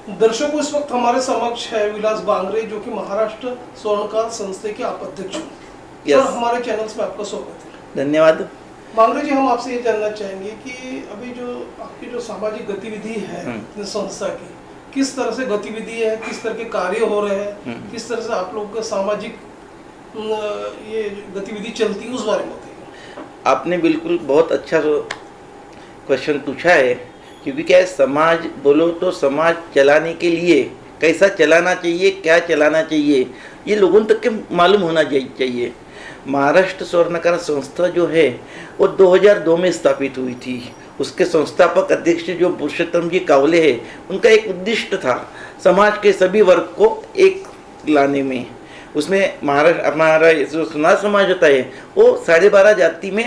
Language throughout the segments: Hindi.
दर्शकों, इस वक्त हमारे समक्ष है विलास बांगरे, जो कि महाराष्ट्र स्वर्णकार संस्था के आप अध्यक्ष हैं। Yes. सर, हमारे चैनल्स में आपका स्वागत है। धन्यवाद। बांगरे जी, हम आपसे ये जानना चाहेंगे कि अभी जो आपकी जो सामाजिक गतिविधि है संस्था की, किस तरह से गतिविधि है, किस तरह के कार्य हो रहे हैं, किस तरह से आप लोग का सामाजिक ये गतिविधि चलती है, उस बारे में बताइए। आपने बिल्कुल बहुत अच्छा क्वेश्चन पूछा है, क्योंकि क्या है, समाज बोलो तो समाज चलाने के लिए कैसा चलाना चाहिए, क्या चलाना चाहिए, ये लोगों तक के मालूम होना चाहिए। महाराष्ट्र स्वर्णकार संस्था जो है वो 2002 में स्थापित हुई थी। उसके संस्थापक अध्यक्ष जो पुरुषोत्तम जी कावले हैं, उनका एक उद्दिष्ट था समाज के सभी वर्ग को एक लाने में। उसमें महाराष्ट्र हमारा जो सुनार समाज होता है वो 12.5 जाति में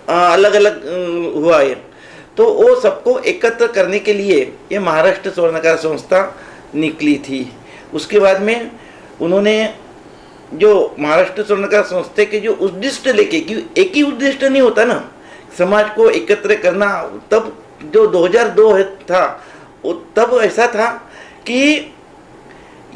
अलग अलग हुआ है, तो वो सबको एकत्र करने के लिए ये महाराष्ट्र स्वर्णकार संस्था निकली थी। उसके बाद में उन्होंने जो महाराष्ट्र स्वर्णकार संस्था के जो उद्दिष्ट लेके, कि एक ही उद्दिष्ट नहीं होता ना, समाज को एकत्र करना, तब जो 2002 था तब ऐसा था कि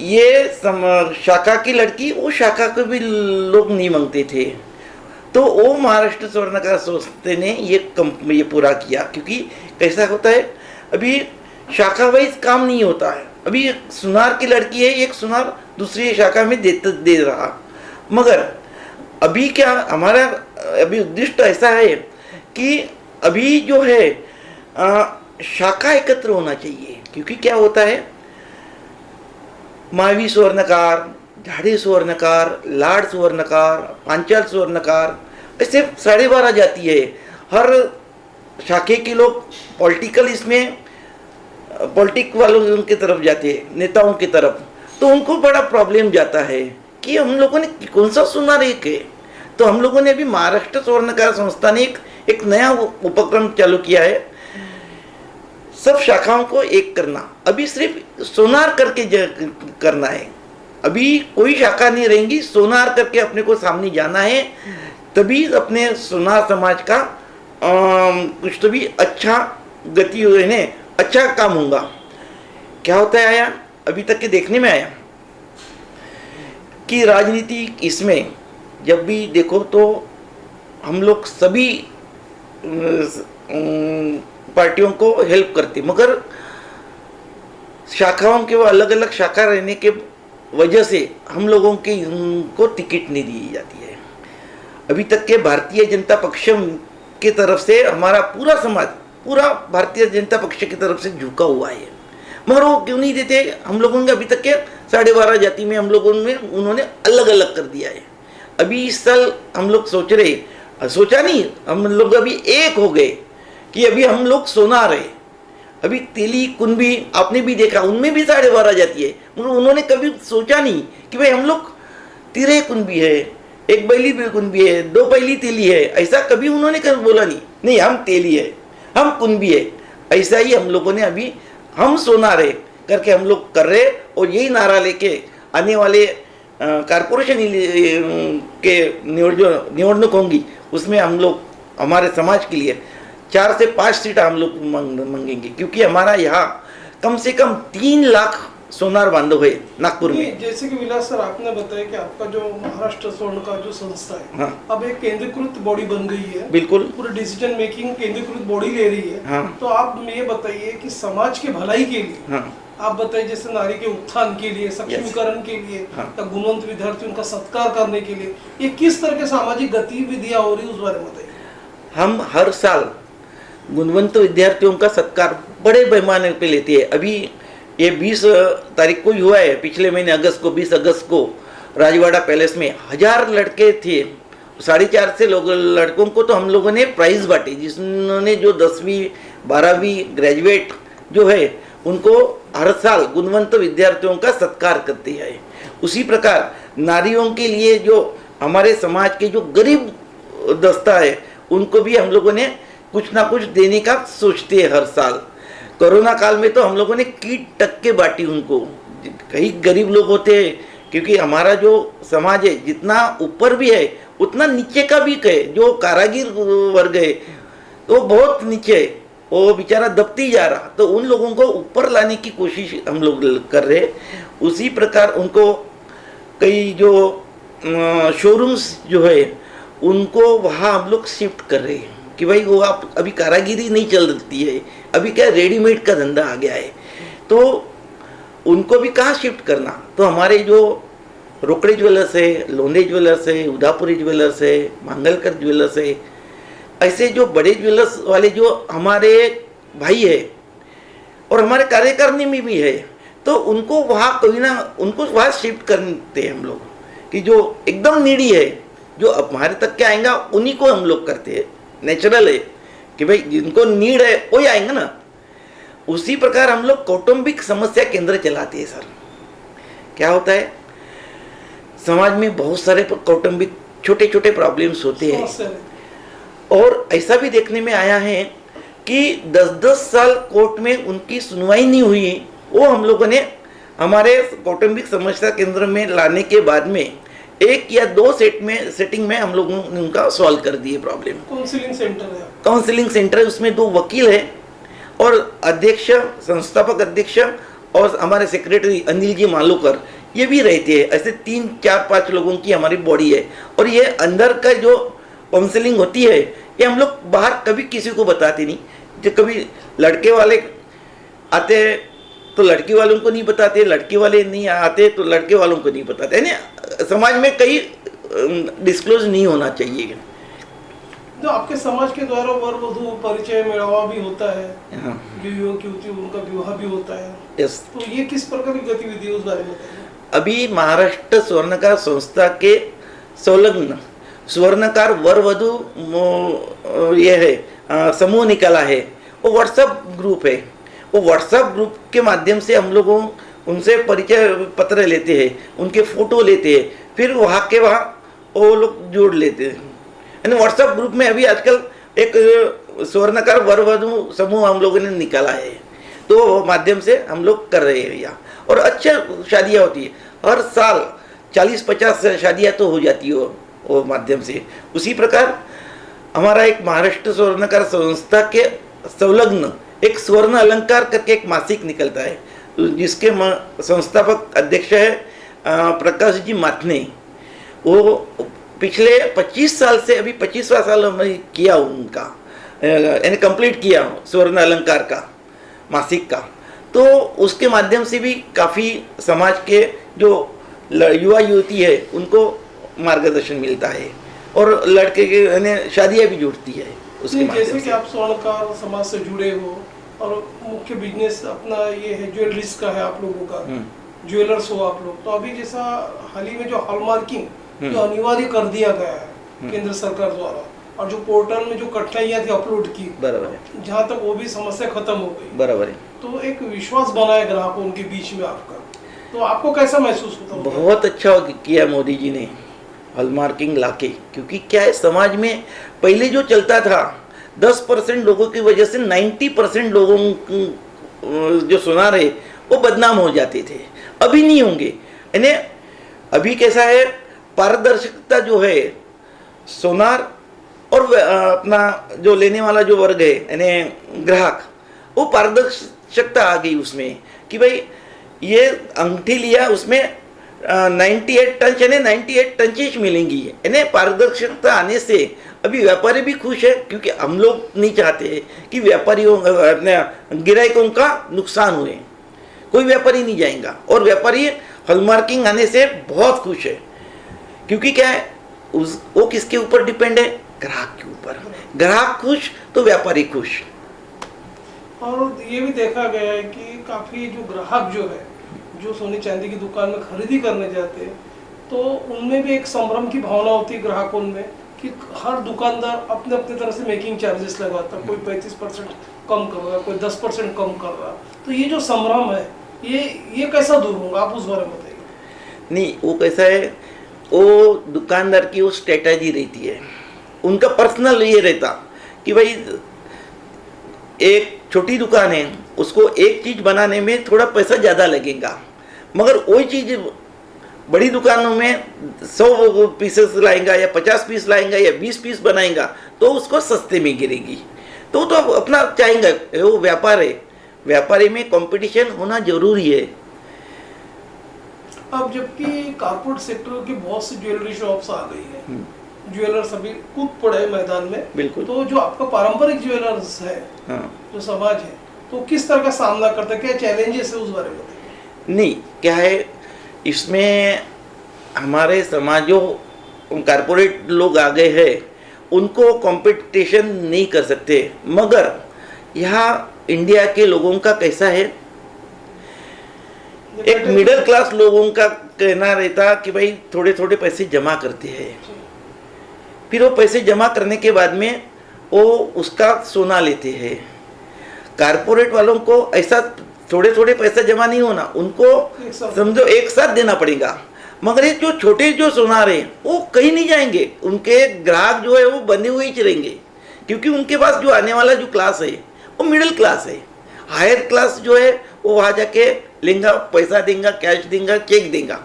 ये शाखा की लड़की वो शाखा को भी लोग नहीं मांगते थे, तो वो महाराष्ट्र स्वर्णकार संस्था ने ये पूरा किया। क्योंकि कैसा होता है, अभी शाखा वाइज काम नहीं होता है। अभी एक सुनार की लड़की है, एक सुनार दूसरी शाखा में दे रहा, मगर अभी क्या हमारा अभी उद्दिष्ट ऐसा है कि अभी जो है शाखा एकत्र होना चाहिए। क्योंकि क्या होता है, मावी स्वर्णकार, झाड़ी स्वर्णकार, लाड स्वर्णकार, पांचाल स्वर्णकार, ऐसे 12.5 जाती है। हर शाखे के लोग पॉलिटिकल इसमें पॉलिटिक वालों की तरफ जाते हैं, नेताओं की तरफ, तो उनको बड़ा प्रॉब्लम जाता है कि हम लोगों ने कौन सा सुनार एक है। तो हम लोगों ने अभी महाराष्ट्र स्वर्णकार संस्था ने एक नया उपक्रम चालू किया है, सब शाखाओं को एक करना। अभी सिर्फ सोनार करके करना है, अभी कोई शाखा नहीं रहेंगी, सोनार करके अपने को सामने जाना है, तभी अपने सोनार समाज का कुछ तो भी अच्छा गति है, अच्छा काम होगा। क्या होता है, आया अभी तक के देखने में आया कि राजनीति इसमें जब भी देखो तो हम लोग सभी पार्टियों को हेल्प करते, मगर शाखाओं के वो अलग अलग शाखा रहने के वजह से हम लोगों की उनको टिकट नहीं दी जाती है। अभी तक के भारतीय जनता पक्ष की तरफ से हमारा पूरा समाज, पूरा भारतीय जनता पक्ष की तरफ से झुका हुआ है, मगर वो क्यों नहीं देते। हम लोगों ने अभी तक के 12.5 जाति में हम लोगों में उन्होंने अलग अलग कर दिया है। अभी इस साल हम लोग सोचा नहीं, हम लोग अभी एक हो गए कि अभी हम लोग सोनार है। अभी तेली कुंभी आपने भी देखा, उनमें भी 12.5 जाती है, मगर उन्होंने कभी सोचा नहीं कि भाई हम लोग तिरे कुंभी है, एक बैली कुंभी है, 2 पहली तेली है, ऐसा कभी उन्होंने कभी बोला नहीं हम तेली है, हम कुंभी है। ऐसा ही हम लोगों ने अभी हम सोनार है करके हम लोग कर रहे, और यही नारा लेके आने वाले कारपोरेशन के निवडणूक होंगी, उसमें हम लोग हमारे समाज के लिए 4 से 5 सीट हम लोग मांगेंगे। क्योंकि हमारा यहाँ कम से कम 3 लाख सोनार बांधव है नागपुर में। जैसे कि विलास सर, आपने बताया कि आपका जो महाराष्ट्र स्वर्णकार जो संस्था है, हाँ, अब एक केंद्रीकृत बॉडी बन गई है। बिल्कुल, पूरी डिसीजन मेकिंग केंद्रीकृत बॉडी ले रही है। हाँ, तो आप ये बताइए कि समाज के भलाई के लिए, हाँ, आप बताइए जैसे नारी के उत्थान के लिए, सक्षमीकरण के लिए, हाँ, या गुणवंत विद्यार्थियों का सत्कार करने के लिए, ये किस तरह के सामाजिक गतिविधियां हो रही है, उस बारे में बताइए। हम हर साल गुणवंत विद्यार्थियों का सत्कार बड़े पैमाने पे लेते हैं। अभी ये 20 तारीख को ही हुआ है, पिछले महीने अगस्त को, 20 अगस्त को राजवाड़ा पैलेस में 1000 लड़के थे, 4.5 से लड़कों को तो हम लोगों ने प्राइज बांटे, जिन्होंने जो 10वीं 12वीं ग्रेजुएट जो है उनको हर साल गुणवंत विद्यार्थियों का सत्कार करते हैं। उसी प्रकार नारियों के लिए जो हमारे समाज के जो गरीब दस्ता है, उनको भी हम लोगों ने कुछ ना कुछ देने का सोचते हैं हर साल। कोरोना काल में तो हम लोगों ने किट तक के बांटी उनको। कई गरीब लोग होते हैं, क्योंकि हमारा जो समाज है जितना ऊपर भी है उतना नीचे का भी है। जो कारागिर वर्ग है वो बहुत नीचे है, वो बेचारा दबती जा रहा, तो उन लोगों को ऊपर लाने की कोशिश हम लोग कर रहे। उसी प्रकार उनको कई जो शोरूम्स जो है उनको वहाँ हम लोग शिफ्ट कर रहे हैं कि भाई वो आप अभी कारागिरी नहीं चलती है, अभी क्या रेडीमेड का धंधा आ गया है, तो उनको भी कहाँ शिफ्ट करना। तो हमारे जो रोकड़े ज्वेलर्स है, लोंढे ज्वेलर्स है, उदापुरी ज्वेलर्स है, मांगलकर ज्वेलर्स है, ऐसे जो बड़े ज्वेलर्स वाले जो हमारे भाई है और हमारे कार्यकारिणी में भी है, तो उनको वहाँ कोई ना उनको वहाँ शिफ्ट करते हैं हम लोग कि जो एकदम नीडी है, जो हमारे तक क्या आएगा उन्हीं को हम लोग करते हैं। नेचुरल है कि भाई जिनको नीड है वही आएंगे ना। उसी प्रकार हम लोग कौटुंबिक समस्या केंद्र चलाते हैं सर। क्या होता है, समाज में बहुत सारे कौटुंबिक छोटे छोटे प्रॉब्लम्स होते हैं और ऐसा भी देखने में आया है कि 10-10 साल कोर्ट में उनकी सुनवाई नहीं हुई, वो हम लोगों ने हमारे कौटुंबिक समस्या केंद्र में लाने के बाद में 1 या 2 सेटिंग में हम लोगों ने उनका सॉल्व कर दिए प्रॉब्लम। काउंसलिंग सेंटर है, काउंसलिंग सेंटर है, उसमें 2 वकील है और अध्यक्ष, संस्थापक अध्यक्ष और हमारे सेक्रेटरी अनिल जी मालूकर, ये भी रहते हैं। ऐसे 3-4-5 लोगों की हमारी बॉडी है और ये अंदर का जो काउंसलिंग होती है ये हम लोग बाहर कभी किसी को बताते नहीं। जो कभी लड़के वाले आते हैं तो लड़की वालों को नहीं बताते, लड़के वाले नहीं आते तो लड़के वालों को नहीं बताते, यानी समाज में कहीं डिस्क्लोज नहीं होना चाहिए। जो आपके समाज के द्वारा वर वधू परिचय मेलवा भी होता है, हाँ। जो युवक युवती उनका विवाह भी होता है, यस। तो ये किस प्रकार की गतिविधि है उस बारे में बताइए। अभी महाराष्ट्र स्वर्णकार संस्था के संलग्न स्वर्णकार वर वधू ये है समूह निकाला है, वो व्हाट्सएप ग्रुप है। वो व्हाट्सएप ग्रुप के माध्यम से हम लोगों उनसे परिचय पत्र लेते हैं, उनके फोटो लेते हैं, फिर वहाँ के वहाँ वो लोग जोड़ लेते हैं। यानी व्हाट्सएप ग्रुप में अभी आजकल एक स्वर्णकार वर वधू समूह हम लोगों ने निकाला है, तो माध्यम से हम लोग कर रहे हैं यहाँ और अच्छे शादियाँ होती है। हर साल 40-50 शादियाँ तो हो जाती है वो माध्यम से। उसी प्रकार हमारा एक महाराष्ट्र स्वर्णकार संस्था के संलग्न एक स्वर्ण अलंकार करके एक मासिक निकलता है, जिसके संस्थापक अध्यक्ष है प्रकाश जी माथने। वो पिछले 25 साल से अभी 25वां साल हमने किया उनका, यानी कंप्लीट किया स्वर्ण अलंकार का मासिक का। तो उसके माध्यम से भी काफ़ी समाज के जो युवा युवती है उनको मार्गदर्शन मिलता है और लड़के के यानी शादियाँ भी जुड़ती है उसके माध्यम जैसे से। कि आप स्वर्णकार समाज से जुड़े हो और मुख्य बिजनेस अपना ये है ज्वेलरीज का है आप लोगों का, ज्वेलर्स हो आप लोग, तो अभी जैसा हाल ही में जो हॉलमार्किंग जो अनिवार्य कर दिया गया है केंद्र सरकार द्वारा, और जो पोर्टल में जो कठिनाइयां थी अपलोड की, बराबर है, जहाँ तक वो भी समस्या खत्म हो गई, बराबर है। तो एक विश्वास बना है ग्राहकों उनके बीच में आपका, तो आपको कैसा महसूस होता है? बहुत अच्छा किया मोदी जी ने हॉलमार्किंग लाके, क्योंकि क्या है समाज में पहले जो चलता था 10% लोगों की वजह से 90% लोगों जो सुनार है वो बदनाम हो जाते थे, अभी नहीं होंगे। यानी अभी कैसा है, पारदर्शिता जो है सोनार और अपना जो लेने वाला जो वर्ग है यानी ग्राहक, वो पारदर्शिता आ गई उसमें कि भाई ये अंगूठी लिया उसमें 98 टन यानी 98 टंचेज मिलेंगी। यानी पारदर्शिता आने से अभी व्यापारी भी खुश है, क्योंकि हम लोग नहीं चाहते कि व्यापारियों अपने गिराहकों का नुकसान हुए, कोई व्यापारी नहीं जाएगा। और व्यापारी हॉलमार्किंग आने से बहुत खुश है, क्योंकि क्या है वो किसके ऊपर डिपेंड है, ग्राहक के ऊपर। ग्राहक खुश तो व्यापारी खुश। और ये भी देखा गया है कि काफी जो ग्राहक जो है जो सोने चांदी की दुकान में खरीदी करने जाते हैं, तो उनमें भी एक संभ्रम की भावना होती है ग्राहकों में कि हर दुकानदार अपने अपने तरह से मेकिंग चार्जेस लगाता, कोई 35% कम कर रहा, कोई 10% कम कर रहा। तो ये जो संभ्रम है ये कैसा दूर होगा, आप उस बारे में बताइए। नहीं, वो कैसा है, वो दुकानदार की वो स्ट्रेटजी रहती है, उनका पर्सनल ये रहता कि भाई एक छोटी दुकान है, उसको एक चीज़ बनाने में थोड़ा पैसा ज़्यादा लगेगा, मगर वही चीज़ बड़ी दुकानों में 100 पीसेस लाएगा या 50 पीस लाएगा या 20 पीस बनाएगा तो उसको सस्ते में गिरेगी। तो अपना चाहेंगे, वो व्यापार है, व्यापारी में कंपटीशन होना जरूरी है। अब जबकि कारपोरेट सेक्टर की बहुत सी ज्वेलरी शॉप्स आ गई है, ज्वेलर्स अभी कूद पड़े हैं मैदान में, बिल्कुल। तो जो आपका पारंपरिक ज्वेलर्स है, हाँ। जो समाज है, तो किस तरह का सामना करते हैं, क्या चैलेंजेस है उस बारे में बताइए। नहीं, क्या है इसमें, हमारे समाजों कारपोरेट लोग आ गए हैं, उनको कंपटीशन नहीं कर सकते, मगर यहाँ इंडिया के लोगों का कैसा है, एक मिडिल क्लास लोगों का कहना रहता कि भाई थोड़े थोड़े पैसे जमा करते हैं, फिर वो पैसे जमा करने के बाद में वो उसका सोना लेते हैं। कारपोरेट वालों को ऐसा थोड़े थोड़े पैसा जमा नहीं होना, उनको समझो एक साथ देना पड़ेगा। मगर ये जो छोटे जो सोनार हैं वो कहीं नहीं जाएंगे, उनके ग्राहक जो है वो बने हुए ही रहेंगे, क्योंकि उनके पास जो आने वाला जो क्लास है वो मिडिल क्लास है। हायर क्लास जो है वो वहाँ जाके लेंगा, पैसा देगा, कैश देगा, चेक देगा।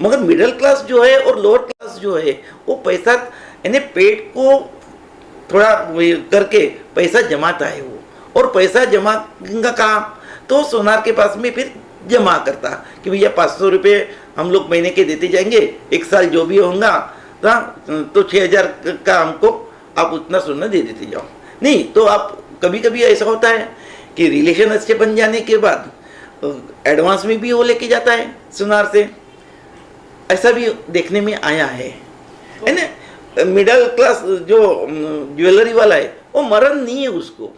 मगर मिडिल क्लास जो है और लोअर क्लास जो है वो पैसा यानी पेट को थोड़ा करके पैसा जमाता है वो, और पैसा जमा का काम तो सोनार के पास में फिर जमा करता कि भैया 500 रुपये हम लोग महीने के देते जाएंगे, एक साल जो भी होगा तो 6000 का हमको आप उतना सोना दे देते जाओ। नहीं तो आप कभी कभी ऐसा होता है कि रिलेशन अच्छे बन जाने के बाद एडवांस में भी वो लेके जाता है सुनार से, ऐसा भी देखने में आया है ना। मिडिल क्लास जो ज्वेलरी वाला है वो मरण नहीं है उसको,